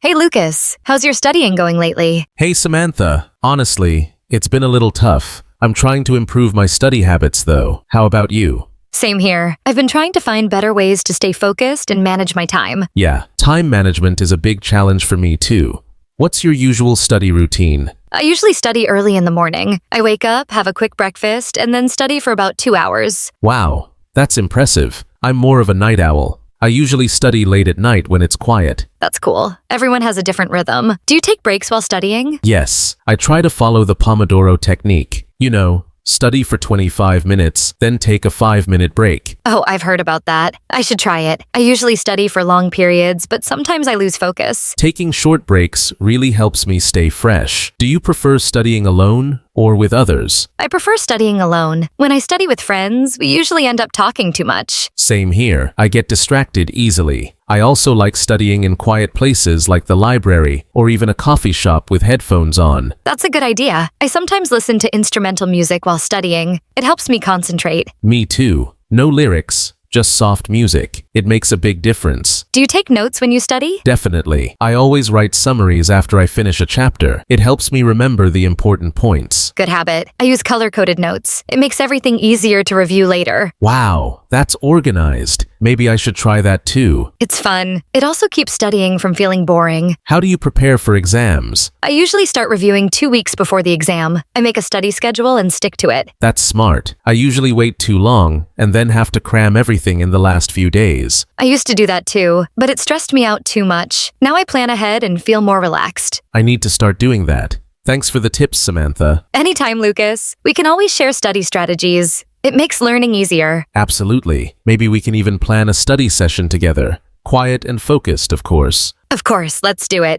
Hey Lucas, how's your studying going lately? Hey Samantha, honestly, it's been a little tough. I'm trying to improve my study habits though. How about you? Same here. I've been trying to find better ways to stay focused and manage my time. Yeah, time management is a big challenge for me too. What's your usual study routine? I usually study early in the morning. I wake up, have a quick breakfast, and then study for about 2 hours. Wow, that's impressive. I'm more of a night owl. I usually study late at night when it's quiet. That's cool. Everyone has a different rhythm. Do you take breaks while studying? Yes, I try to follow the Pomodoro technique. You know, study for 25 minutes, then take a 5-minute break. Oh, I've heard about that. I should try it. I usually study for long periods, but sometimes I lose focus. Taking short breaks really helps me stay fresh. Do you prefer studying alone or with others? I prefer studying alone. When I study with friends, we usually end up talking too much. Same here. I get distracted easily. I also like studying in quiet places like the library or even a coffee shop with headphones on. That's a good idea. I sometimes listen to instrumental music while studying. It helps me concentrate. Me too. No lyrics, just soft music. It makes a big difference. Do you take notes when you study? Definitely. I always write summaries after I finish a chapter. It helps me remember the important points. Good habit. I use color-coded notes. It makes everything easier to review later. Wow, that's organized. Maybe I should try that too. It's fun. It also keeps studying from feeling boring. How do you prepare for exams? I usually start reviewing 2 weeks before the exam. I make a study schedule and stick to it. That's smart. I usually wait too long and then have to cram everything in the last few days. I used to do that too, but it stressed me out too much. Now I plan ahead and feel more relaxed. I need to start doing that. Thanks for the tips, Samantha. Anytime, Lucas. We can always share study strategies. It makes learning easier. Absolutely. Maybe we can even plan a study session together. Quiet and focused, of course. Of course, let's do it.